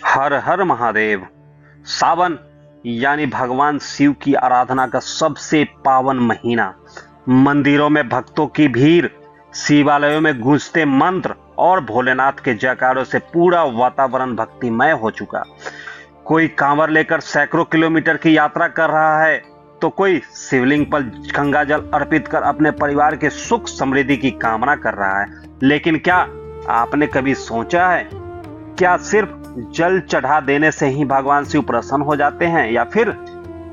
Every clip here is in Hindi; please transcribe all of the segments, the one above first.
हर हर महादेव। सावन यानी भगवान शिव की आराधना का सबसे पावन महीना। मंदिरों में भक्तों की भीड़, शिवालयों में गूंजते मंत्र और भोलेनाथ के जयकारों से पूरा वातावरण भक्तिमय हो चुका। कोई कांवर लेकर सैकड़ों किलोमीटर की यात्रा कर रहा है तो कोई शिवलिंग पर गंगा जल अर्पित कर अपने परिवार के सुख समृद्धि की कामना कर रहा है। लेकिन क्या आपने कभी सोचा है, क्या सिर्फ जल चढ़ा देने से ही भगवान शिव प्रसन्न हो जाते हैं, या फिर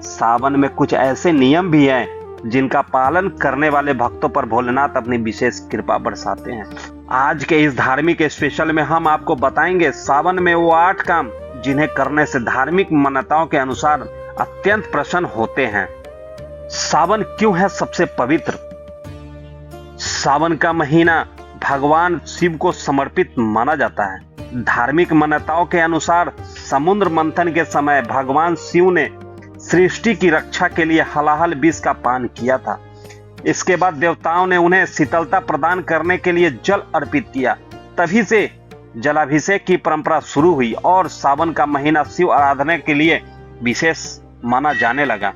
सावन में कुछ ऐसे नियम भी हैं जिनका पालन करने वाले भक्तों पर भोलेनाथ अपनी विशेष कृपा बरसाते हैं। आज के इस धार्मिक स्पेशल में हम आपको बताएंगे सावन में वो 8 काम जिन्हें करने से धार्मिक मान्यताओं के अनुसार अत्यंत प्रसन्न होते हैं। सावन क्यों है सबसे पवित्र? सावन का महीना भगवान शिव को समर्पित माना जाता है। धार्मिक मान्यताओं के अनुसार समुद्र मंथन के समय भगवान शिव ने सृष्टि की रक्षा के लिए हलाहल विष का पान किया था। इसके बाद देवताओं ने उन्हें शीतलता प्रदान करने के लिए जल अर्पित किया। तभी से जलाभिषेक की परंपरा शुरू हुई और सावन का महीना शिव आराधना के लिए विशेष माना जाने लगा।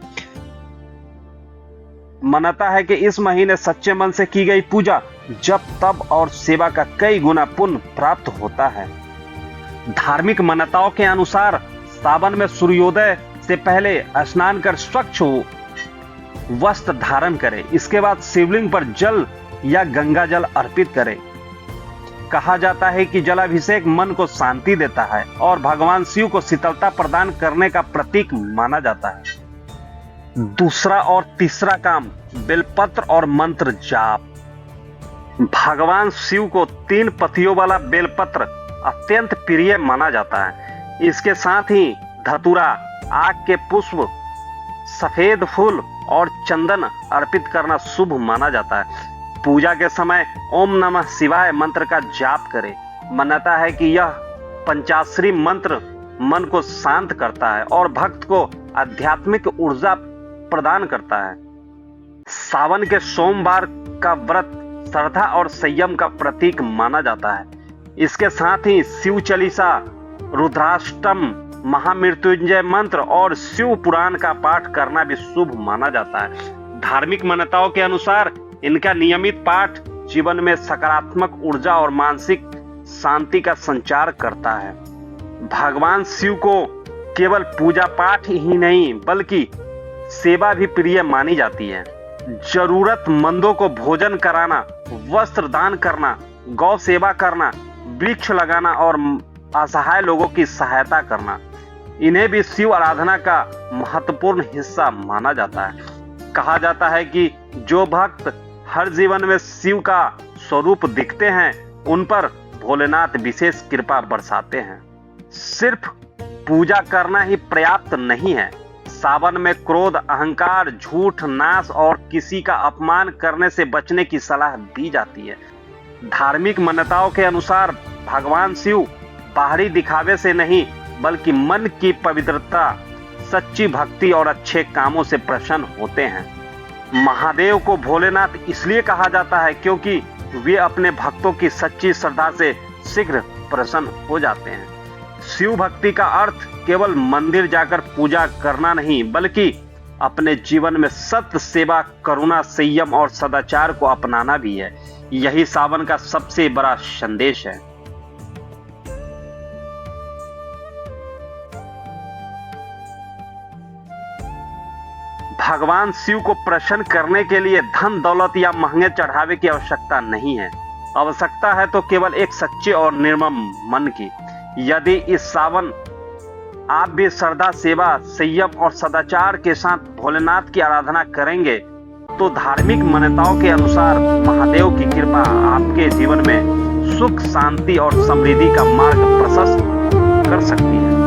मान्यता है कि इस महीने सच्चे मन से की गई पूजा, जप, तप और सेवा का कई गुना पुण्य प्राप्त होता है। धार्मिक मान्यताओं के अनुसार सावन में सूर्योदय से पहले स्नान कर स्वच्छ वस्त्र धारण करें। इसके बाद शिवलिंग पर जल या गंगा जल अर्पित करें। कहा जाता है कि जलाभिषेक मन को शांति देता है और भगवान शिव को शीतलता प्रदान करने का प्रतीक माना जाता है। दूसरा और तीसरा काम, बेलपत्र और मंत्र जाप। भगवान शिव को 3 पत्तियों वाला बेलपत्र अत्यंत प्रिय माना जाता है। इसके साथ ही धतूरा, आक के पुष्प, सफेद फूल और चंदन अर्पित करना शुभ माना जाता है। पूजा के समय ओम नमः शिवाय मंत्र का जाप करें। मान्यता है कि यह पंचाक्षरी मंत्र मन को शांत करता है और भक्त को आध्यात्मिक ऊर्जा प्रदान करता है। सावन के सोमवार का व्रत श्रद्धा और संयम का प्रतीक माना जाता है। इसके साथ ही शिव चालीसा, रुद्राष्टम, महामृत्युंजय मंत्र और शिव पुराण का पाठ करना भी शुभ माना जाता है। धार्मिक मान्यताओं के अनुसार इनका नियमित पाठ जीवन में सकारात्मक ऊर्जा और मानसिक शांति का संचार करता है। भगवान शिव को केवल पूजा पाठ ही नहीं बल्कि सेवा भी प्रिय मानी जाती है। जरूरतमंदों को भोजन कराना, वस्त्र दान करना, गौ सेवा करना, वृक्ष लगाना और असहाय लोगों की सहायता करना, इन्हें भी शिव आराधना का महत्वपूर्ण हिस्सा माना जाता है। कहा जाता है कि जो भक्त हर जीवन में शिव का स्वरूप दिखते हैं उन पर भोलेनाथ विशेष कृपा बरसाते हैं। सिर्फ पूजा करना ही पर्याप्त नहीं है। सावन में क्रोध, अहंकार, झूठ, नाश और किसी का अपमान करने से बचने की सलाह दी जाती है। धार्मिक मान्यताओं के अनुसार भगवान शिव बाहरी दिखावे से नहीं बल्कि मन की पवित्रता, सच्ची भक्ति और अच्छे कामों से प्रसन्न होते हैं। महादेव को भोलेनाथ इसलिए कहा जाता है क्योंकि वे अपने भक्तों की सच्ची श्रद्धा से शीघ्र प्रसन्न हो जाते हैं। शिव भक्ति का अर्थ केवल मंदिर जाकर पूजा करना नहीं बल्कि अपने जीवन में सत्य, सेवा, करुणा, संयम और सदाचार को अपनाना भी है। यही सावन का सबसे बड़ा संदेश है। भगवान शिव को प्रसन्न करने के लिए धन दौलत या महंगे चढ़ावे की आवश्यकता नहीं है। आवश्यकता है तो केवल एक सच्चे और निर्मम मन की। यदि इस सावन आप भी श्रद्धा, सेवा, संयम और सदाचार के साथ भोलेनाथ की आराधना करेंगे तो धार्मिक मान्यताओं के अनुसार महादेव की कृपा आपके जीवन में सुख, शांति और समृद्धि का मार्ग प्रशस्त कर सकती है।